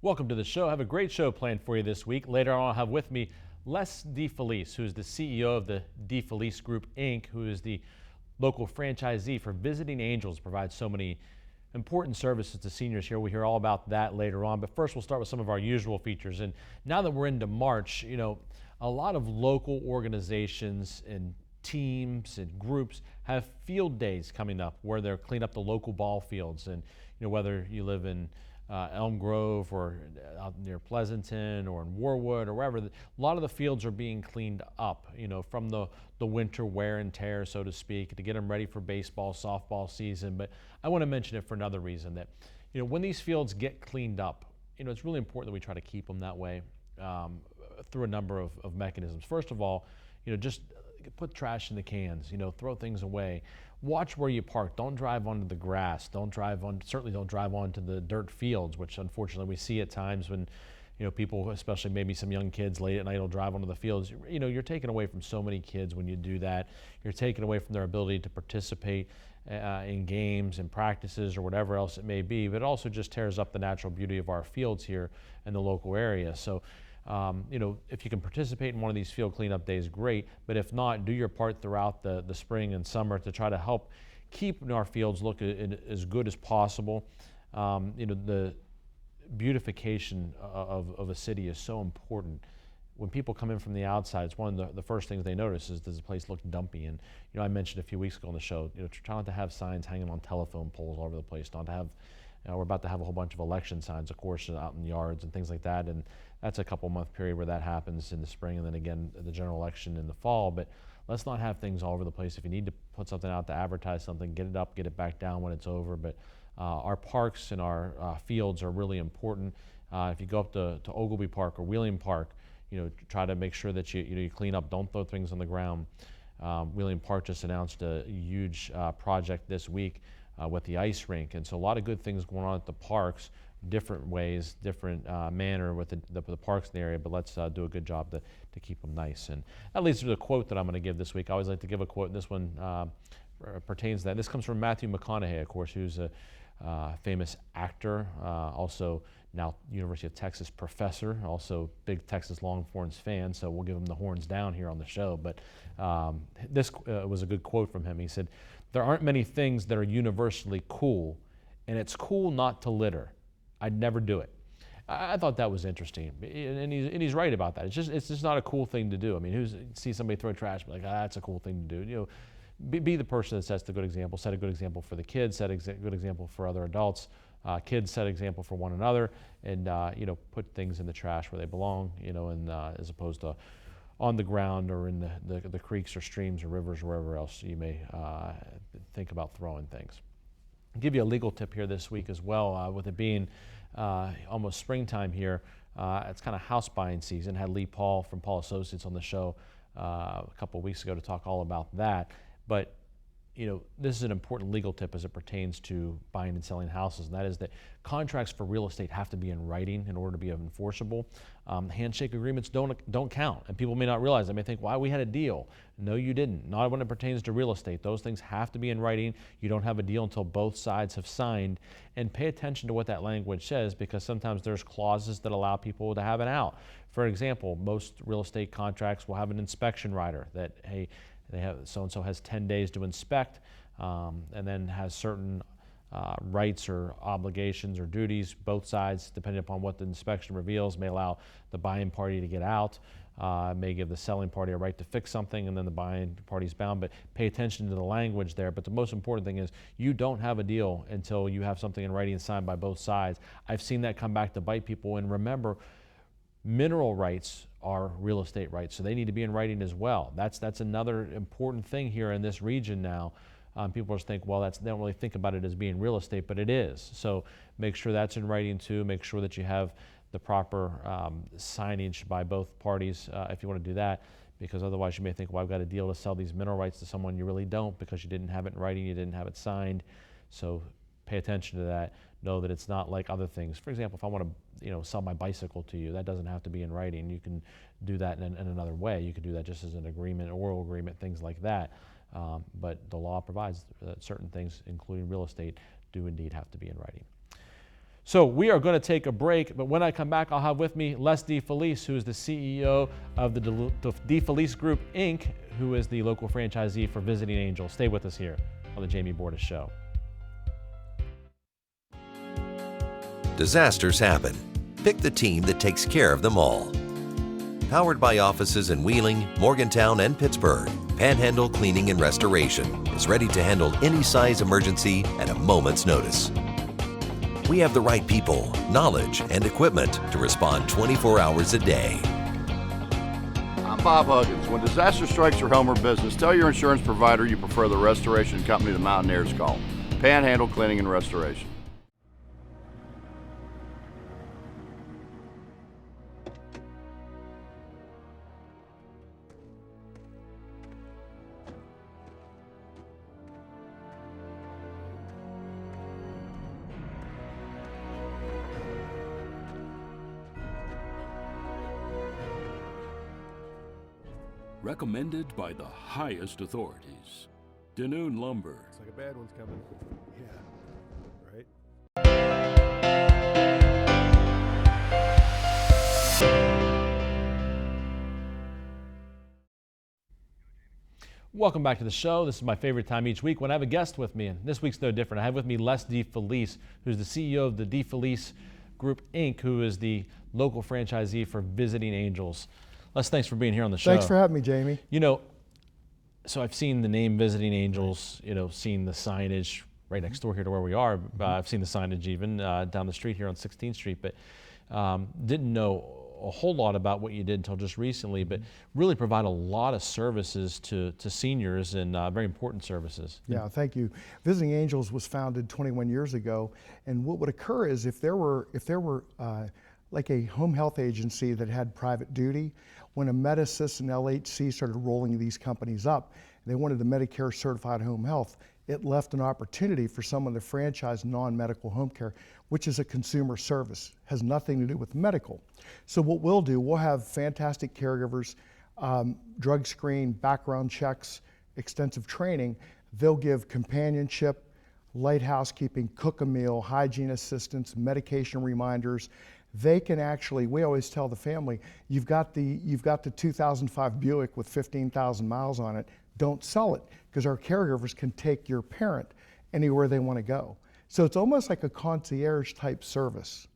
Welcome to the show. I have a great show planned for you this week. Later on, I'll have with me Les DeFelice, who's the CEO of the DeFelice Group, Inc., who is the local franchisee for Visiting Angels, provides so many important services to seniors here. We'll hear all about that later on. But first, we'll start with some of our usual features. And now that we're into March, a lot of local organizations and teams and groups have field days coming up where they'll clean up the local ball fields. And whether you live in Elm Grove or out near Pleasanton or in Warwood or wherever, a lot of the fields are being cleaned up, from the winter wear and tear, so to speak, to get them ready for baseball, softball season. But I want to mention it for another reason, that when these fields get cleaned up, it's really important that we try to keep them that way through a number of mechanisms. First of all, just put trash in the cans, throw things away. Watch where you park. Don't drive onto the grass. Certainly don't drive onto the dirt fields, which unfortunately we see at times when, people, especially maybe some young kids late at night, will drive onto the fields. You're taking away from so many kids when you do that. You're taking away from their ability to participate in games and practices or whatever else it may be, but it also just tears up the natural beauty of our fields here in the local area. So, if you can participate in one of these field cleanup days, great. But if not, do your part throughout the spring and summer to try to help keep our fields look as good as possible. The beautification of a city is so important. When people come in from the outside, it's one of the first things they notice is, does the place look dumpy? And I mentioned a few weeks ago on the show, try not to have signs hanging on telephone poles all over the place. Not to have, we're about to have a whole bunch of election signs, of course, out in yards and things like that. And that's a couple-month period where that happens in the spring, and then again the general election in the fall. But let's not have things all over the place. If you need to put something out to advertise something, get it up, get it back down when it's over. But our parks and our fields are really important. If you go up to Ogilvy Park or Wheeling Park, try to make sure that you clean up. Don't throw things on the ground. Wheeling Park just announced a huge project this week with the ice rink, and so a lot of good things going on at the parks, different ways, different manner with the parks in the area, but let's do a good job to keep them nice. And that leads to the quote that I'm going to give this week. I always like to give a quote, and this one pertains to that. This comes from Matthew McConaughey, of course, who's a famous actor, also now University of Texas professor, also big Texas Longhorns fan, so we'll give him the horns down here on the show. But this was a good quote from him. He said, "There aren't many things that are universally cool, and it's cool not to litter. I'd never do it." I thought that was interesting, and he's right about that. It's just not a cool thing to do. I mean, who's see somebody throw trash, be like, that's a cool thing to do. Be the person that sets the good example. Set a good example for the kids. Set a good example for other adults. Kids set example for one another, and put things in the trash where they belong. And as opposed to on the ground or in the creeks or streams or rivers or wherever else you may think about throwing things. I'll give you a legal tip here this week as well. With it being almost springtime here, it's kind of house buying season. Had Lee Paul from Paul Associates on the show a couple of weeks ago to talk all about that. But this is an important legal tip as it pertains to buying and selling houses, and that is that contracts for real estate have to be in writing in order to be enforceable. Handshake agreements don't count, and people may not realize. They may think, "Why, we had a deal." No, you didn't. Not when it pertains to real estate. Those things have to be in writing. You don't have a deal until both sides have signed. And pay attention to what that language says, because sometimes there's clauses that allow people to have an out. For example, most real estate contracts will have an inspection rider that, hey, so-and-so has 10 days to inspect, and then has certain rights or obligations or duties. Both sides, depending upon what the inspection reveals, may allow the buying party to get out, may give the selling party a right to fix something, and then the buying party's bound. But pay attention to the language there. But the most important thing is you don't have a deal until you have something in writing signed by both sides. I've seen that come back to bite people. And remember, mineral rights are real estate rights, so they need to be in writing as well. That's another important thing here in this region now. People just think, well, they don't really think about it as being real estate, but it is. So make sure that's in writing too. Make sure that you have the proper signage by both parties if you want to do that, because otherwise you may think, well, I've got a deal to sell these mineral rights to someone. You really don't, because you didn't have it in writing, you didn't have it signed. So pay attention to that. Know that it's not like other things. For example, if I want to sell my bicycle to you, that doesn't have to be in writing. You can do that in another way. You can do that just as an agreement, oral agreement, things like that. But the law provides that certain things, including real estate, do indeed have to be in writing. So we are going to take a break, but when I come back, I'll have with me Les DeFelice, who is the CEO of the DeFelice Group, Inc., who is the local franchisee for Visiting Angels. Stay with us here on the Jamie Bordas Show. Disasters happen. Pick the team that takes care of them all. Powered by offices in Wheeling, Morgantown, and Pittsburgh, Panhandle Cleaning and Restoration is ready to handle any size emergency at a moment's notice. We have the right people, knowledge, and equipment to respond 24 hours a day. I'm Bob Huggins. When disaster strikes your home or business, tell your insurance provider you prefer the restoration company the Mountaineers call, Panhandle Cleaning and Restoration. Recommended by the highest authorities. Danoon Lumber. It's like a bad one's coming. Yeah. Right? Welcome back to the show. This is my favorite time each week when I have a guest with me, and this week's no different. I have with me Les DeFelice, who's the CEO of the DeFelice Group, Inc., who is the local franchisee for Visiting Angels. Les, thanks for being here on the show. Thanks for having me, Jamie. You know, so I've seen the name Visiting Angels, you know, seen the signage right next door here to where we are. I've seen the signage even down the street here on 16th Street, but didn't know a whole lot about what you did until just recently, but really provide a lot of services to seniors and very important services. Yeah, thank you. Visiting Angels was founded 21 years ago, and what would occur is if there were like a home health agency that had private duty, when a Medisys and LHC started rolling these companies up, they wanted the Medicare certified home health, it left an opportunity for someone to franchise non-medical home care, which is a consumer service, has nothing to do with medical. So what we'll do, we'll have fantastic caregivers, drug screen, background checks, extensive training. They'll give companionship, light housekeeping, cook a meal, hygiene assistance, medication reminders. They can actually, we always tell the family, you've got the 2005 Buick with 15,000 miles on it, don't sell it, because our caregivers can take your parent anywhere they want to go. So it's almost like a concierge type service.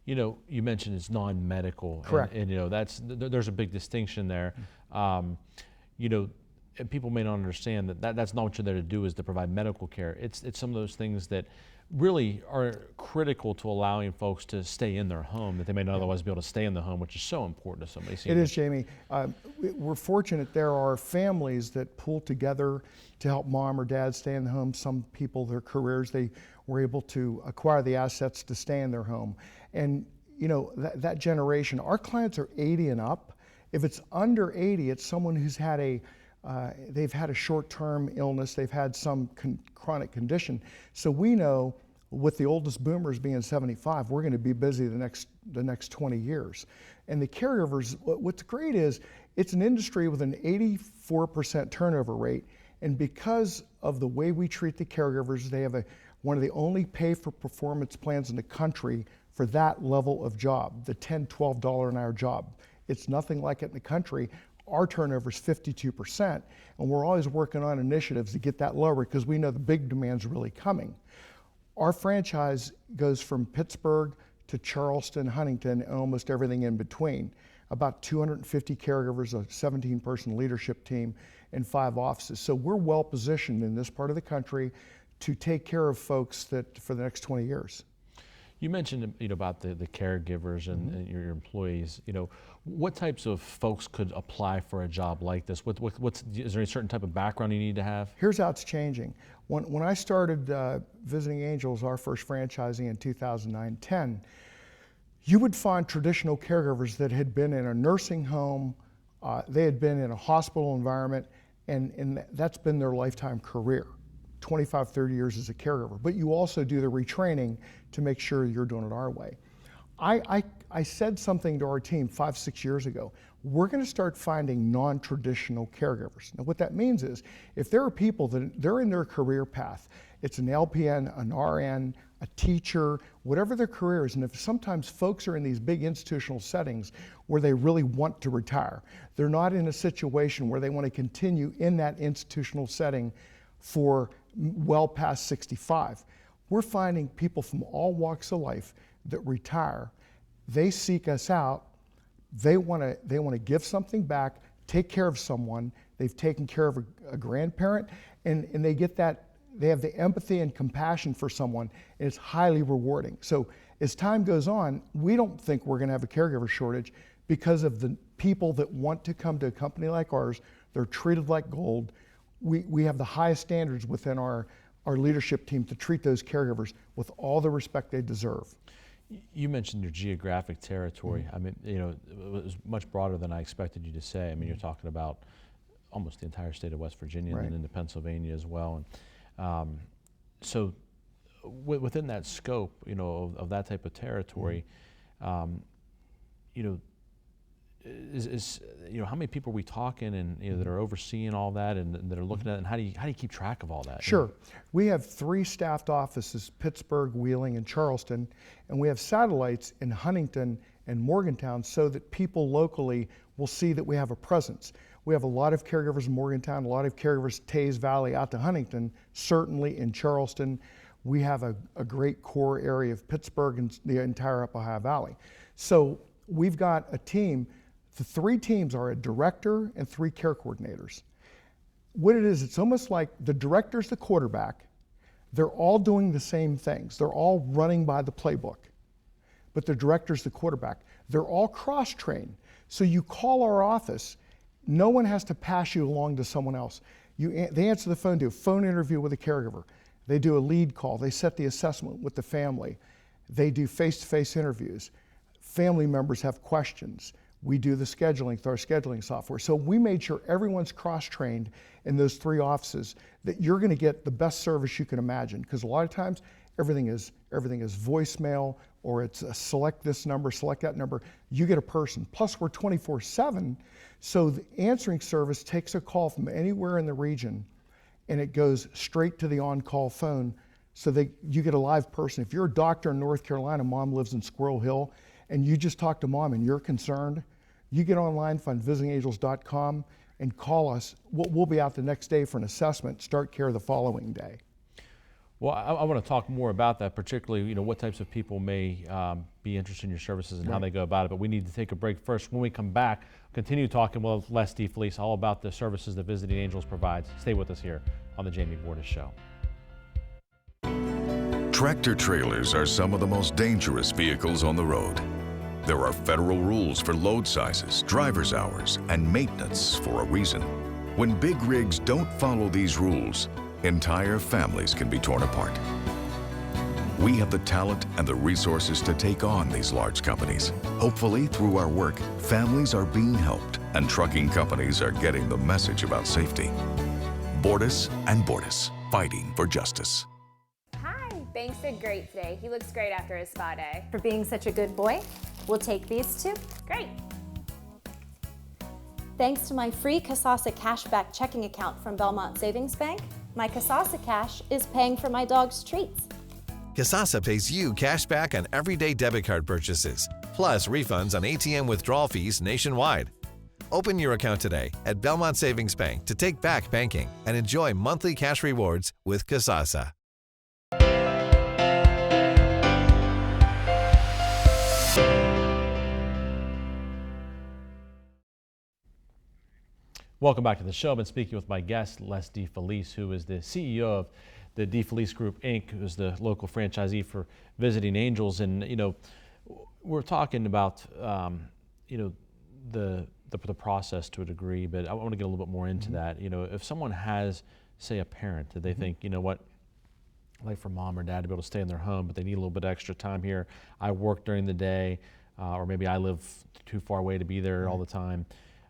You know, you mentioned it's non-medical. Correct. And you know, there's a big distinction there. You know, and people may not understand that's not what you're there to do, is to provide medical care. It's some of those things that really are critical to allowing folks to stay in their home that they may not otherwise be able to stay in the home, which is so important to somebody. It is, Jamie. We're fortunate there are families that pull together to help mom or dad stay in the home. Some people, their careers, they were able to acquire the assets to stay in their home. And you know, that generation, our clients are 80 and up. If it's under 80, it's someone who's had they've had a short-term illness, they've had some chronic condition. So we know with the oldest boomers being 75, we're going to be busy the next 20 years. And the caregivers, what's great is it's an industry with an 84% turnover rate. And because of the way we treat the caregivers, they have one of the only pay-for-performance plans in the country for that level of job, the $10, $12 an hour job. It's nothing like it in the country. Our turnover is 52%, and we're always working on initiatives to get that lower because we know the big demand's really coming. Our franchise goes from Pittsburgh to Charleston, Huntington, and almost everything in between. About 250 caregivers, a 17-person leadership team, and 5 offices. So we're well positioned in this part of the country to take care of folks that for the next 20 years. You mentioned, you know, about the caregivers and your employees. You know, what types of folks could apply for a job like this? Is there a certain type of background you need to have? Here's how it's changing. When I started Visiting Angels, our first franchising in 2009-10, you would find traditional caregivers that had been in a nursing home, they had been in a hospital environment, and that's been their lifetime career. 25, 30 years as a caregiver, but you also do the retraining to make sure you're doing it our way. I said something to our team 5, 6 years ago. We're going to start finding non-traditional caregivers. Now what that means is if there are people that they're in their career path, it's an LPN, an RN, a teacher, whatever their career is. And if sometimes folks are in these big institutional settings where they really want to retire, they're not in a situation where they want to continue in that institutional setting for well past 65. We're finding people from all walks of life that retire. They seek us out. They want to give something back, take care of someone. They've taken care of a grandparent, and they get that. They have the empathy and compassion for someone, and it's highly rewarding. So as time goes on, we don't think we're going to have a caregiver shortage because of the people that want to come to a company like ours. They're treated like gold. We have the highest standards within our leadership team to treat those caregivers with all the respect they deserve. You mentioned your geographic territory. I mean, you know, it was much broader than I expected you to say. I mean, you're talking about almost the entire state of West Virginia and then into Pennsylvania as well. And so within that scope, you know, of that type of territory, you know, you know, how many people are we talking, and you know, that are overseeing all that and that are looking at it, and how do you keep track of all that? Sure. We have 3 staffed offices, Pittsburgh, Wheeling, and Charleston, and we have satellites in Huntington and Morgantown so that people locally will see that we have a presence. We have a lot of caregivers in Morgantown, a lot of caregivers Tays Valley out to Huntington, certainly in Charleston. We have a great core area of Pittsburgh and the entire Upper Ohio Valley. So we've got a team. The 3 teams are a director and 3 care coordinators. What it is, it's almost like the director's the quarterback. They're all doing the same things. They're all running by the playbook, but the director's the quarterback. They're all cross-trained. So you call our office, no one has to pass you along to someone else. They answer the phone, do a phone interview with a caregiver. They do a lead call. They set the assessment with the family. They do face-to-face interviews. Family members have questions. We do the scheduling through our scheduling software. So we made sure everyone's cross-trained in those 3 offices, that you're going to get the best service you can imagine. Because a lot of times everything is voicemail, or it's a select this number, select that number. You get a person. Plus we're 24/7, so the answering service takes a call from anywhere in the region, and it goes straight to the on-call phone, so you get a live person. If you're a doctor in North Carolina, mom lives in Squirrel Hill, and you just talk to mom and you're concerned, you get online, find visitingangels.com, and call us. We'll be out the next day for an assessment, start care the following day. Well, I want to talk more about that, particularly, you know, what types of people may be interested in your services and how they go about it. But we need to take a break first. When we come back, continue talking with Les DeFelice all about the services that Visiting Angels provides. Stay with us here on the Jamie Bordas Show. Tractor trailers are some of the most dangerous vehicles on the road. There are federal rules for load sizes, driver's hours, and maintenance for a reason. When big rigs don't follow these rules, entire families can be torn apart. We have the talent and the resources to take on these large companies. Hopefully, through our work, families are being helped and trucking companies are getting the message about safety. Bordas and Bordas, fighting for justice. Banks did great today. He looks great after his spa day. For being such a good boy, we'll take these 2. Great. Thanks to my free Casasa cashback checking account from Belmont Savings Bank, my Casasa cash is paying for my dog's treats. Casasa pays you cash back on everyday debit card purchases, plus refunds on ATM withdrawal fees nationwide. Open your account today at Belmont Savings Bank to take back banking and enjoy monthly cash rewards with Casasa. Welcome back to the show. I've been speaking with my guest, Les DeFelice, who is the CEO of the DeFelice Group, Inc., who is the local franchisee for Visiting Angels. And, you know, we're talking about, you know, the process to a degree, but I want to get a little bit more into that. You know, if someone has, say, a parent that they think, you know what, I'd like for mom or dad to be able to stay in their home, but they need a little bit of extra time here. I work during the day, or maybe I live too far away to be there all the time.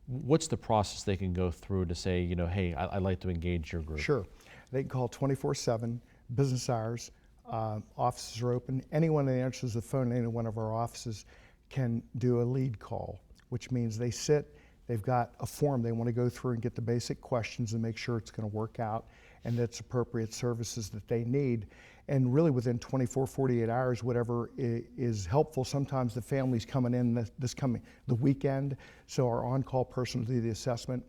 What's the process they can go through to say, you know, hey, I'd like to engage your group? Sure. They can call 24/7, business hours. Offices are open. Anyone that answers the phone in any one of our offices can do a lead call, which means they sit, they've got a form they want to go through and get the basic questions and make sure it's going to work out. and that's appropriate services that they need. And really within 24, 48 hours, whatever is helpful. Sometimes the family's coming in the weekend, so our on-call person will do the assessment.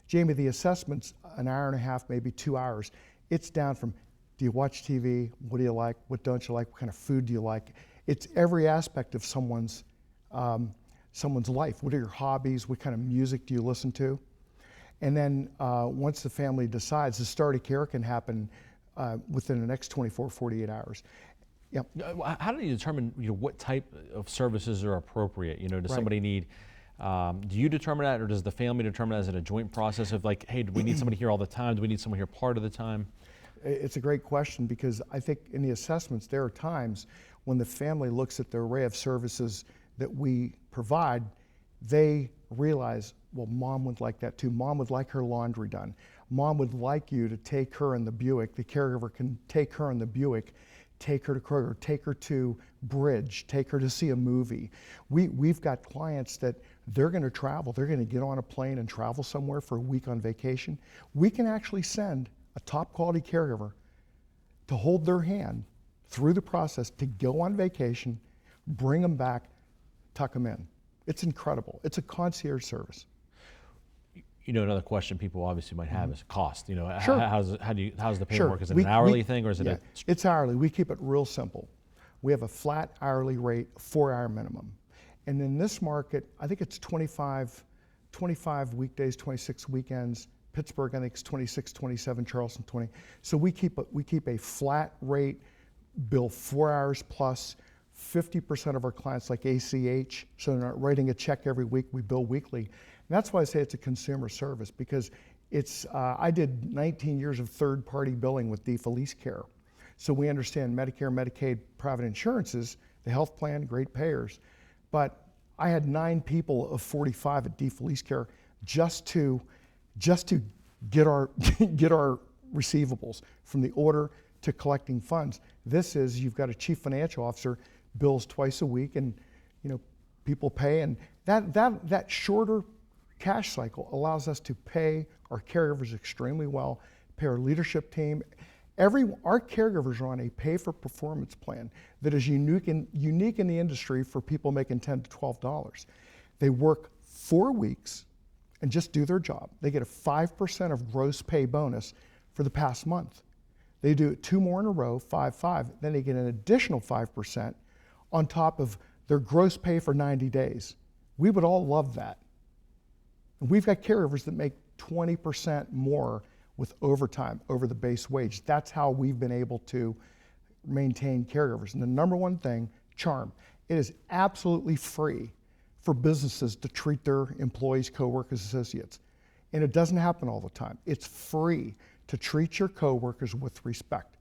Jamie, the assessment's an hour and a half, maybe 2 hours. It's down from, do you watch TV? What do you like? What don't you like? What kind of food do you like? It's every aspect of someone's life. What are your hobbies? What kind of music do you listen to? And then once the family decides, the start of care can happen within the next 24, 48 hours. Yep. How do you determine what type of services are appropriate? Does somebody need, do you determine that, or does the family determine that? Is it a joint process of like, hey, do we need somebody here all the time? Do we need someone here part of the time? It's a great question, because I think in the assessments there are times when the family looks at the array of services that we provide, they realize, well, mom would like that too. Mom would like her laundry done. Mom would like you to take her in the Buick. The caregiver can take her in the Buick, take her to Kroger, take her to Bridge, take her to see a movie. We've got clients that they're going to travel. They're going to get on a plane and travel somewhere for a week on vacation. We can actually send a top quality caregiver to hold their hand through the process to go on vacation, bring them back, tuck them in. It's incredible. It's a concierge service. Another question people obviously might have is cost. Sure. How's the payment Sure. work? Is it an hourly thing, or is it yeah, it's hourly. We keep it real simple. We have a flat hourly rate, 4-hour minimum. And in this market, I think it's 25 weekdays, 26 weekends. Pittsburgh, I think it's 26, 27, Charleston 20. So we keep a flat rate, bill 4 hours plus. 50% of our clients like ACH, so they're not writing a check every week, we bill weekly. And that's why I say it's a consumer service, because it's, I did 19 years of third-party billing with DeFelice Care. So we understand Medicare, Medicaid, private insurances, the health plan, great payers. But I had 9 people of 45 at DeFelice Care just to get our receivables from the order to collecting funds. This is, you've got a chief financial officer, bills twice a week, and people pay, and that shorter cash cycle allows us to pay our caregivers extremely well, pay our leadership team. Our caregivers are on a pay-for-performance plan that is unique in the industry for people making $10 to $12. They work 4 weeks and just do their job. They get a 5% of gross pay bonus for the past month. They do it 2 more in a row, 5-5, then they get an additional 5% on top of their gross pay for 90 days. We would all love that. And we've got caregivers that make 20% more with overtime over the base wage. That's how we've been able to maintain caregivers. And the number one thing, charm. It is absolutely free for businesses to treat their employees, coworkers, associates. And it doesn't happen all the time. It's free to treat your coworkers with respect.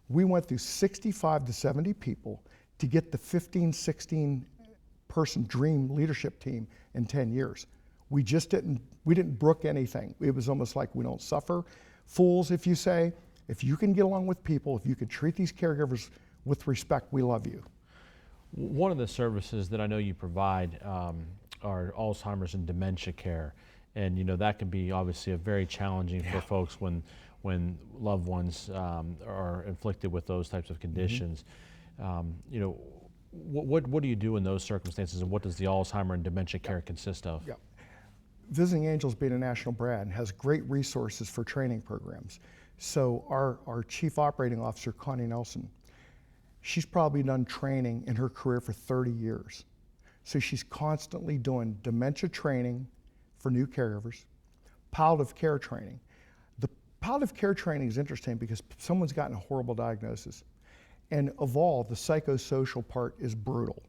We went through 65 to 70 people to get the 15, 16 person dream leadership team in 10 years. We didn't brook anything. It was almost like, we don't suffer fools, if you say. If you can get along with people, if you can treat these caregivers with respect, we love you. One of the services that I know you provide are Alzheimer's and dementia care. And that can be obviously very challenging for folks when loved ones are inflicted with those types of conditions. What do you do in those circumstances, and what does the Alzheimer and dementia care consist of? Yeah. Visiting Angels, being a national brand, has great resources for training programs. So our chief operating officer, Connie Nelson, she's probably done training in her career for 30 years. So she's constantly doing dementia training for new caregivers, palliative care training. The palliative care training is interesting because someone's gotten a horrible diagnosis. And of all, the psychosocial part is brutal.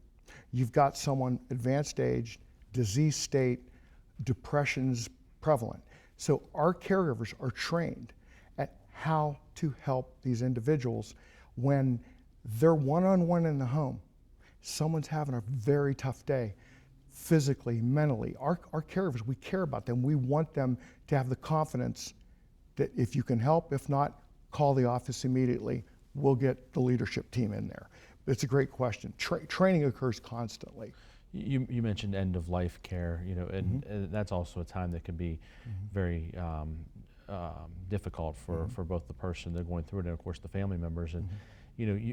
You've got someone advanced age, disease state, depression's prevalent. So our caregivers are trained at how to help these individuals when they're one-on-one in the home. Someone's having a very tough day, physically, mentally. Our caregivers, we care about them. We want them to have the confidence that if you can help, if not, call the office immediately. We'll get the leadership team in there. It's a great question. Training occurs constantly. You mentioned end-of-life care, and that's also a time that can be very difficult for both the person they're going through it and of course the family members. And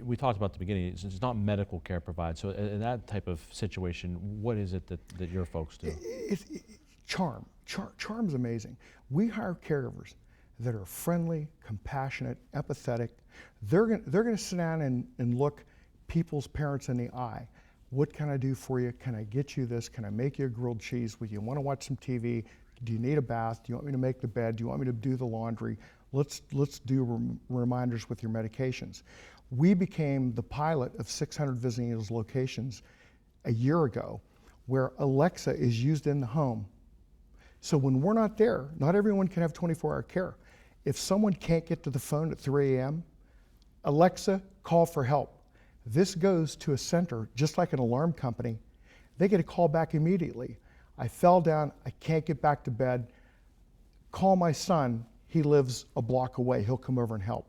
we talked about at the beginning, it's not medical care provided. So in that type of situation, what is it that your folks do? Charm's amazing. We hire caregivers that are friendly, compassionate, empathetic. They're going to sit down and look people's parents in the eye. What can I do for you? Can I get you this? Can I make you a grilled cheese? Would you want to watch some TV? Do you need a bath? Do you want me to make the bed? Do you want me to do the laundry? Let's do reminders with your medications. We became the pilot of 600 Visiting Angels locations a year ago, where Alexa is used in the home. So when we're not there, not everyone can have 24-hour care. If someone can't get to the phone at 3 a.m., Alexa, call for help. This goes to a center, just like an alarm company. They get a call back immediately. I fell down, I can't get back to bed. Call my son, he lives a block away, he'll come over and help.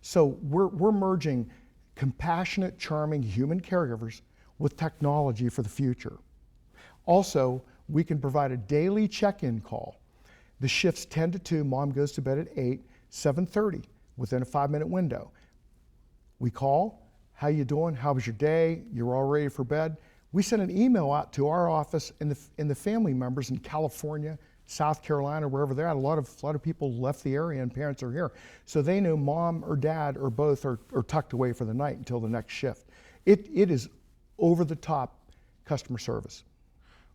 So we're merging compassionate, charming human caregivers with technology for the future. Also, we can provide a daily check-in call. The shift's 10 to 2, mom goes to bed at 8, 7:30, within a 5-minute window. We call, how you doing? How was your day? You're all ready for bed? We send an email out to our office and the family members in California, South Carolina, wherever they're at. A lot of people left the area and parents are here. So they know mom or dad or both are tucked away for the night until the next shift. It is over-the-top customer service.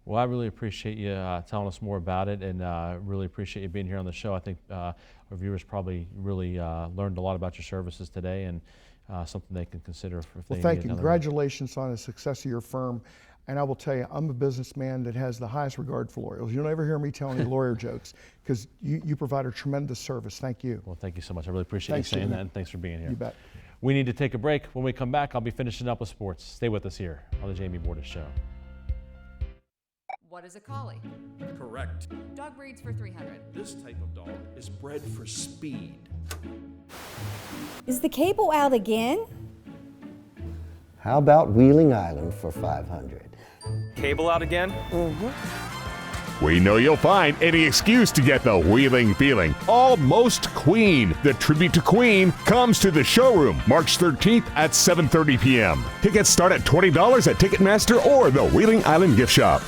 Well, I really appreciate you telling us more about it, and really appreciate you being here on the show. I think our viewers probably really learned a lot about your services today, and something they can consider if they Well, thank need you. Congratulations on the success of your firm. And I will tell you, I'm a businessman that has the highest regard for lawyers. You'll never hear me tell any lawyer jokes, because you provide a tremendous service. Thank you. Well, thank you so much. I really appreciate you saying that, and thanks for being here. You bet. We need to take a break. When we come back, I'll be finishing up with sports. Stay with us here on the Jamie Bordas Show. What is a collie? Correct. Dog breeds for 300. This type of dog is bred for speed. Is the cable out again? How about Wheeling Island for 500? Cable out again? We know you'll find any excuse to get the Wheeling feeling. Almost Queen. The tribute to Queen comes to the showroom March 13th at 7:30 p.m. Tickets start at $20 at Ticketmaster or the Wheeling Island gift shop.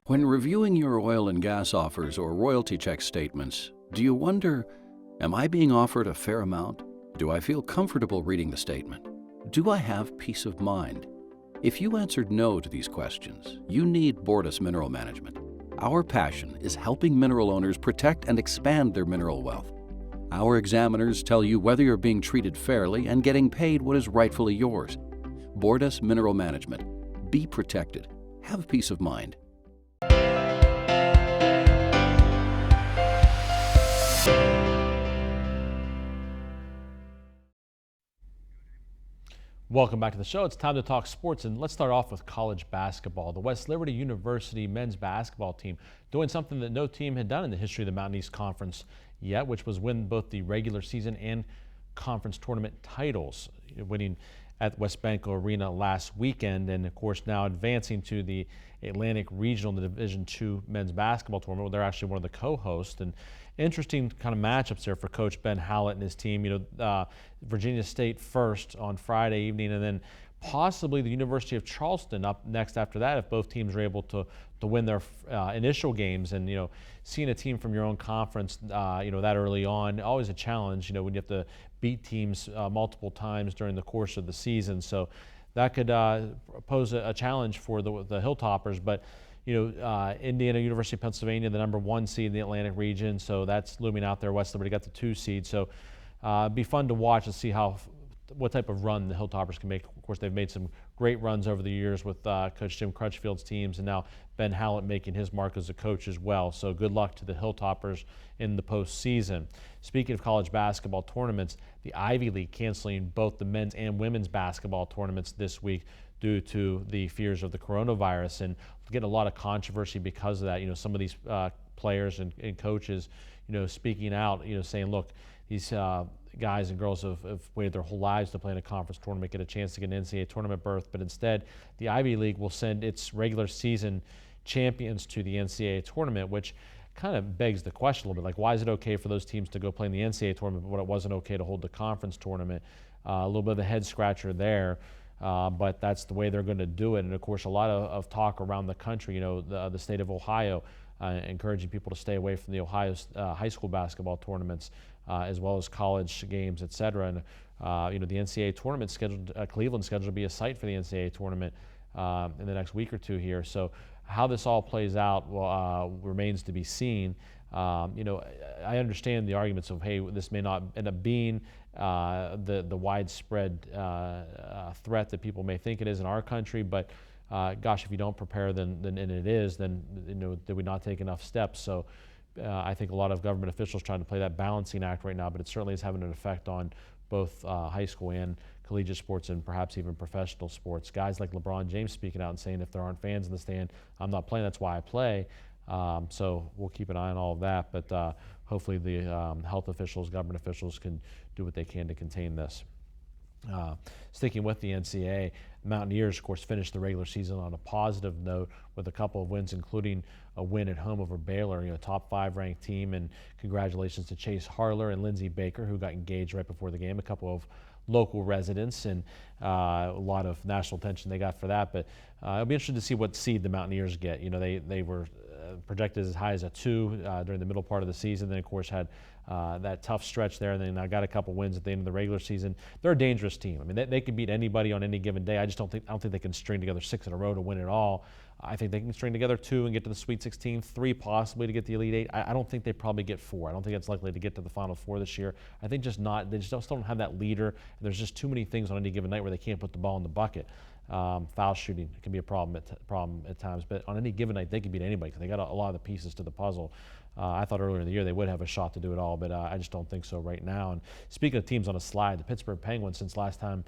When reviewing your oil and gas offers or royalty check statements, do you wonder, am I being offered a fair amount? Do I feel comfortable reading the statement? Do I have peace of mind? If you answered no to these questions, you need Bordas Mineral Management. Our passion is helping mineral owners protect and expand their mineral wealth. Our examiners tell you whether you're being treated fairly and getting paid what is rightfully yours. Bordas Mineral Management. Be protected. Have peace of mind. Welcome back to the show. It's time to talk sports, and let's start off with college basketball. The West Liberty University men's basketball team doing something that no team had done in the history of the Mountain East Conference yet, which was win both the regular season and conference tournament titles, winning at West Banco Arena last weekend, and of course now advancing to the Atlantic Regional, the Division II men's basketball tournament, where they're actually one of the co-hosts. And interesting kind of matchups there for Coach Ben Hallett and his team. Virginia State first on Friday evening, and then possibly the University of Charleston up next after that if both teams are able to win their initial games. And seeing a team from your own conference that early on, always a challenge, when you have to beat teams multiple times during the course of the season. So that could pose a challenge for the Hilltoppers. But Indiana, University of Pennsylvania, the #1 seed in the Atlantic region, so that's looming out there. West Liberty got the 2 seed, so it'd be fun to watch and see what type of run the Hilltoppers can make. Of course, they've made some great runs over the years with Coach Jim Crutchfield's teams, and now Ben Hallett making his mark as a coach as well. So good luck to the Hilltoppers in the postseason. Speaking of college basketball tournaments, the Ivy League canceling both the men's and women's basketball tournaments this week due to the fears of the coronavirus, and getting a lot of controversy because of that. Some of these players and coaches, speaking out, saying, look, these guys and girls have waited their whole lives to play in a conference tournament, get a chance to get an NCAA tournament berth, but instead the Ivy League will send its regular season champions to the NCAA tournament, which kind of begs the question a little bit, like why is it okay for those teams to go play in the NCAA tournament, but it wasn't okay to hold the conference tournament? A little bit of a head scratcher there. But that's the way they're going to do it. And of course, a lot of talk around the country, the state of Ohio encouraging people to stay away from the Ohio high school basketball tournaments, as well as college games, et cetera. And, the NCAA tournament scheduled, Cleveland's scheduled to be a site for the NCAA tournament in the next week or two here. So how this all plays out remains to be seen. I understand the arguments of, hey, this may not end up being the widespread threat that people may think it is in our country, but gosh, if you don't prepare, and it is, then did we not take enough steps? So I think a lot of government officials trying to play that balancing act right now, but it certainly is having an effect on both high school and collegiate sports, and perhaps even professional sports. Guys like LeBron James speaking out and saying, if there aren't fans in the stand, I'm not playing, that's why I play. So we'll keep an eye on all of that, but hopefully the health officials, government officials can do what they can to contain this. Sticking with the NCAA, Mountaineers, of course, finished the regular season on a positive note with a couple of wins, including a win at home over Baylor, top 5 ranked team. And congratulations to Chase Harler and Lindsey Baker, who got engaged right before the game. A couple of local residents, and a lot of national attention they got for that. But it'll be interesting to see what seed the Mountaineers get. They were projected as high as a 2 during the middle part of the season. Then, of course, had that tough stretch there, and then I got a couple wins at the end of the regular season. They're a dangerous team. I mean, they could beat anybody on any given day. I don't think they can string together 6 in a row to win it all. I think they can string together 2 and get to the Sweet 16, 3 possibly to get the Elite 8. I don't think they probably get 4. I don't think it's likely to get to the Final Four this year. I think they just don't have that leader. And there's just too many things on any given night where they can't put the ball in the bucket. Foul shooting can be a problem at times, but on any given night they can beat anybody because they got a lot of the pieces to the puzzle. I thought earlier in the year they would have a shot to do it all, but I just don't think so right now. And speaking of teams on a slide, the Pittsburgh Penguins, since last time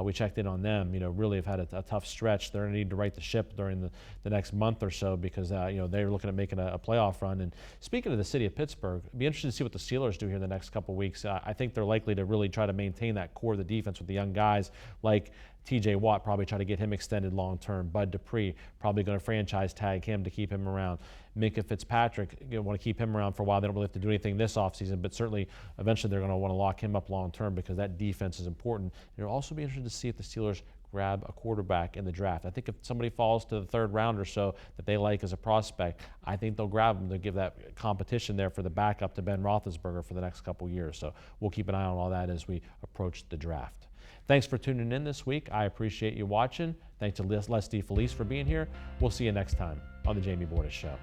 we checked in on them, really have had a tough stretch. They're going to need to right the ship during the next month or so because they're looking at making a playoff run. And speaking of the city of Pittsburgh, it'd be interesting to see what the Steelers do here in the next couple of weeks. I think they're likely to really try to maintain that core of the defense with the young guys like TJ Watt, probably try to get him extended long term. Bud Dupree, probably going to franchise tag him to keep him around. Minka Fitzpatrick, want to keep him around for a while. They don't really have to do anything this offseason, but certainly eventually they're going to want to lock him up long term because that defense is important. It'll also be interesting to see if the Steelers grab a quarterback in the draft. I think if somebody falls to the 3rd round or so that they like as a prospect, I think they'll grab him to give that competition there for the backup to Ben Roethlisberger for the next couple years. So we'll keep an eye on all that as we approach the draft. Thanks for tuning in this week. I appreciate you watching. Thanks to Les DeFelice for being here. We'll see you next time on The Jamie Bordas Show.